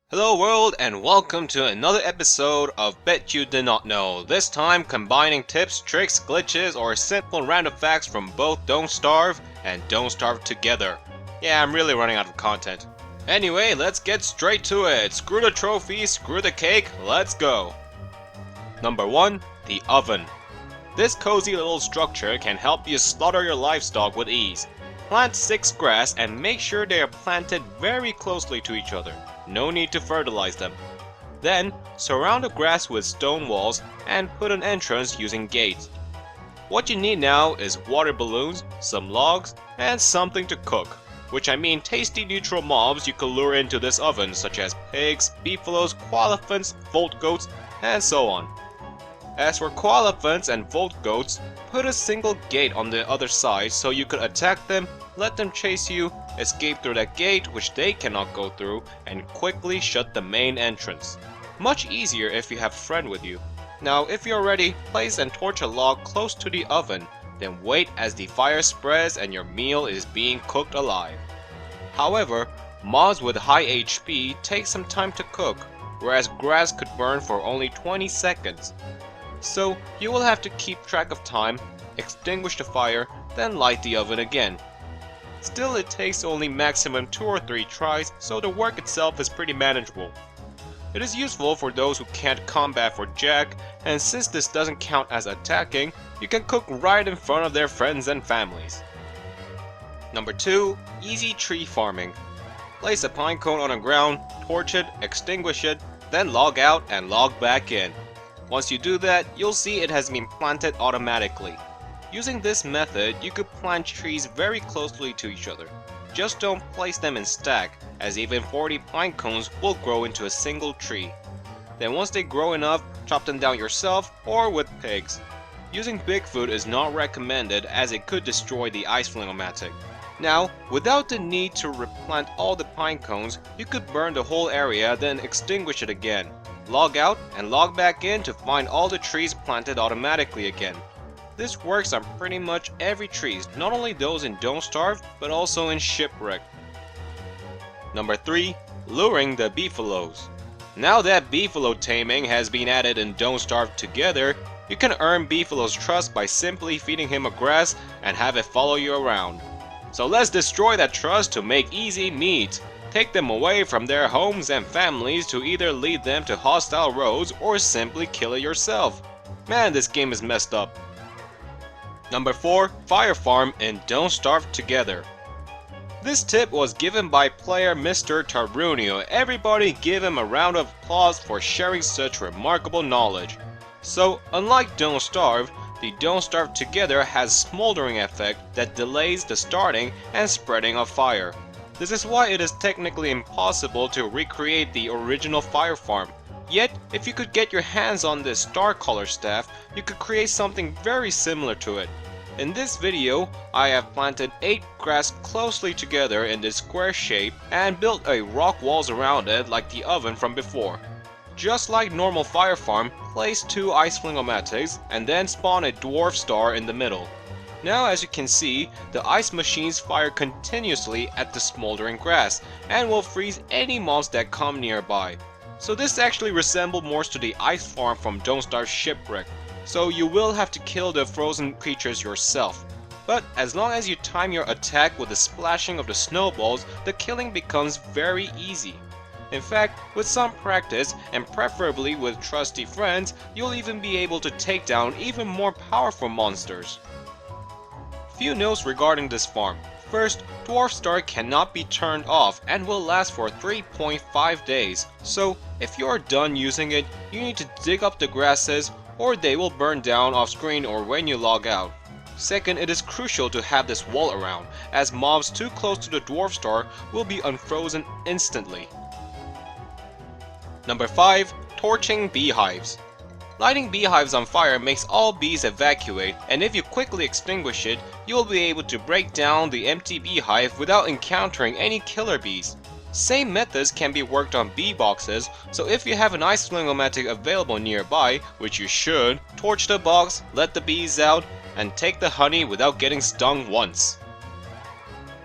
Hello world, and welcome to another episode of Bet You Did Not Know. This time combining tips, tricks, glitches, or simple random facts from both Don't Starve and Don't Starve together. Yeah, I'm really running out of content. Anyway, let's get straight to it. Screw the trophy, screw the cake, let's go. Number 1. The oven. This cozy little structure can help you slaughter your livestock with ease. Plant 6 grass and make sure they are planted very closely to each other. No need to fertilize them. Then, surround the grass with stone walls and put an entrance using gates. What you need now is water balloons, some logs, and something to cook. Which I mean tasty neutral mobs you can lure into this oven, such as pigs, beefalos, koalefants, volt goats, and so on. As for koalefants and volt goats, put a single gate on the other side so you could attack them, let them chase you, escape through that gate which they cannot go through, and quickly shut the main entrance. Much easier if you have a friend with you. Now if you're ready, place and torch a log close to the oven, then wait as the fire spreads and your meal is being cooked alive. However, mobs with high HP take some time to cook, whereas grass could burn for only 20 seconds. So you will have to keep track of time, extinguish the fire, then light the oven again. Still, it takes only maximum 2 or 3 tries, so the work itself is pretty manageable. It is useful for those who can't combat for jack, and since this doesn't count as attacking, you can cook right in front of their friends and families. Number 2. Easy tree farming. Place a pine cone on the ground, torch it, extinguish it, then log out and log back in. Once you do that, you'll see it has been planted automatically. Using this method, you could plant trees very closely to each other. Just don't place them in stack, as even 40 pine cones will grow into a single tree. Then once they grow enough, chop them down yourself or with pigs. Using Bigfoot is not recommended as it could destroy the ice flingomatic. Now, without the need to replant all the pine cones, you could burn the whole area then extinguish it again. Log out and log back in to find all the trees planted automatically again. This works on pretty much every trees, not only those in Don't Starve, but also in Shipwreck. Number 3. Luring the Beefalos. Now that Beefalo taming has been added in Don't Starve together, you can earn Beefalo's trust by simply feeding him a grass and have it follow you around. So let's destroy that trust to make easy meat. Take them away from their homes and families to either lead them to hostile roads or simply kill it yourself. Man, this game is messed up. Number 4. Fire farm in Don't Starve together. This tip was given by player Mr. Tarunio. Everybody give him a round of applause for sharing such remarkable knowledge. So, unlike Don't Starve, the Don't Starve together has smoldering effect that delays the starting and spreading of fire. This is why it is technically impossible to recreate the original fire farm. Yet, if you could get your hands on this star color staff, you could create something very similar to it. In this video, I have planted 8 grass closely together in this square shape and built a rock walls around it like the oven from before. Just like normal fire farm, place 2 ice flingomatics and then spawn a dwarf star in the middle. Now as you can see, the ice machines fire continuously at the smoldering grass and will freeze any mobs that come nearby. So this actually resembles more to the ice farm from Don't Starve Shipwreck. So you will have to kill the frozen creatures yourself. But as long as you time your attack with the splashing of the snowballs, the killing becomes very easy. In fact, with some practice, and preferably with trusty friends, you'll even be able to take down even more powerful monsters. Few notes regarding this farm. First, Dwarf Star cannot be turned off and will last for 3.5 days. So, if you are done using it, you need to dig up the grasses or they will burn down off screen or when you log out. Second, it is crucial to have this wall around, as mobs too close to the Dwarf Star will be unfrozen instantly. Number 5. Torching Beehives. Lighting beehives on fire makes all bees evacuate, and if you quickly extinguish it, you will be able to break down the empty beehive without encountering any killer bees. Same methods can be worked on bee boxes, so if you have an ice flingomatic available nearby, which you should, torch the box, let the bees out, and take the honey without getting stung once.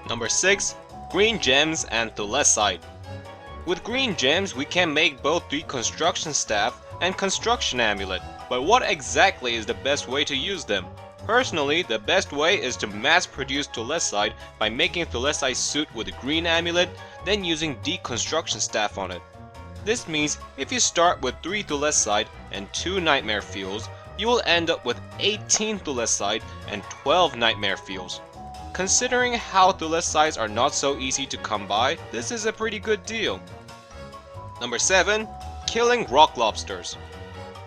Number 6. green gems and Thulecite. With green gems, we can make both the construction staff and construction amulet, but what exactly is the best way to use them? Personally, the best way is to mass produce Thulecite by making Thulecite suit with a green amulet, then using deconstruction staff on it. This means if you start with 3 Thulecite and 2 nightmare fuels, you will end up with 18 Thulecite and 12 nightmare fuels. Considering how Thulecites are not so easy to come by, this is a pretty good deal. Number 7. Killing Rock Lobsters.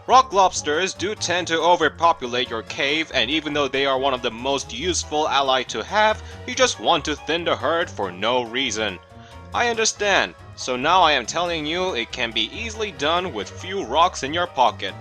Rock Lobsters do tend to overpopulate your cave, and even though they are one of the most useful allies to have, you just want to thin the herd for no reason. I understand, so now I am telling you it can be easily done with few rocks in your pocket.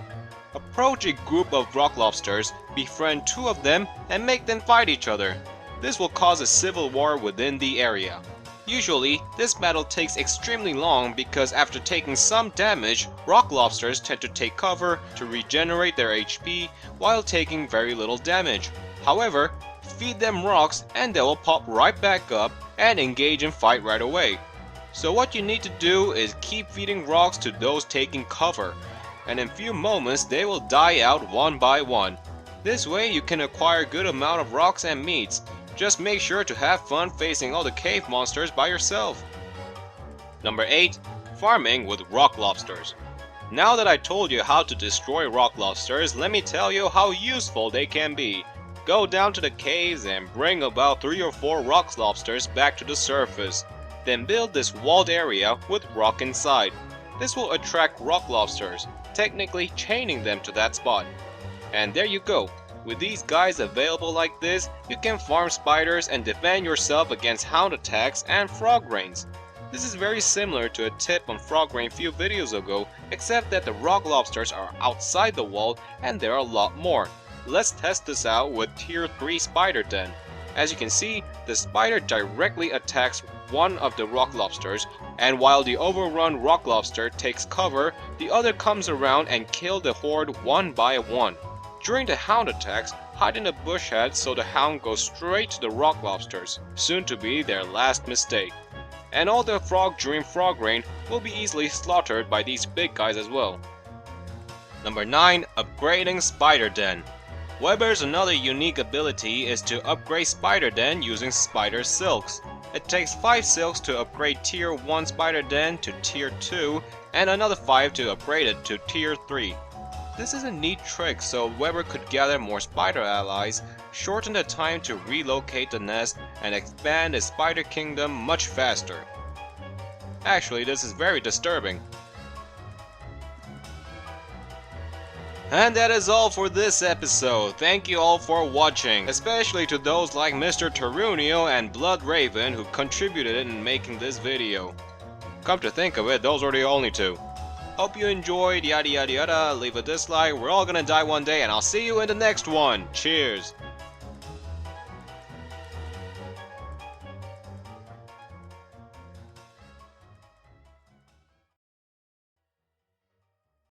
Approach a group of Rock Lobsters, befriend 2 of them, and make them fight each other. This will cause a civil war within the area. Usually, this battle takes extremely long because after taking some damage, Rock Lobsters tend to take cover to regenerate their HP while taking very little damage. However, feed them rocks and they will pop right back up and engage in fight right away. So what you need to do is keep feeding rocks to those taking cover, and in few moments they will die out one by one. This way you can acquire a good amount of rocks and meats. Just make sure to have fun facing all the cave monsters by yourself. Number 8. Farming with Rock Lobsters. Now that I told you how to destroy Rock Lobsters, let me tell you how useful they can be. Go down to the caves and bring about 3 or 4 Rock Lobsters back to the surface. Then build this walled area with rock inside. This will attract Rock Lobsters, technically chaining them to that spot. And there you go. With these guys available like this, you can farm spiders and defend yourself against hound attacks and frog rains. This is very similar to a tip on frog rain few videos ago, except that the Rock Lobsters are outside the wall and there are a lot more. Let's test this out with tier 3 spider den. As you can see, the spider directly attacks one of the Rock Lobsters, and while the overrun Rock Lobster takes cover, the other comes around and kills the horde one by one. During the hound attacks, hide in a bush head so the hound goes straight to the Rock Lobsters, soon to be their last mistake. And all the frog during frog rain will be easily slaughtered by these big guys as well. Number 9. Upgrading Spider Den. Weber's another unique ability is to upgrade Spider Den using Spider Silks. It takes 5 silks to upgrade tier 1 Spider Den to tier 2 and another 5 to upgrade it to tier 3. This is a neat trick so Weber could gather more spider allies, shorten the time to relocate the nest, and expand his spider kingdom much faster. Actually, this is very disturbing. And that is all for this episode. Thank you all for watching, especially to those like Mr. Tarunio and BloodRaven who contributed in making this video. Come to think of it, those are the only 2. Hope you enjoyed, yada yada yada, leave a dislike, we're all gonna die one day, and I'll see you in the next one. Cheers!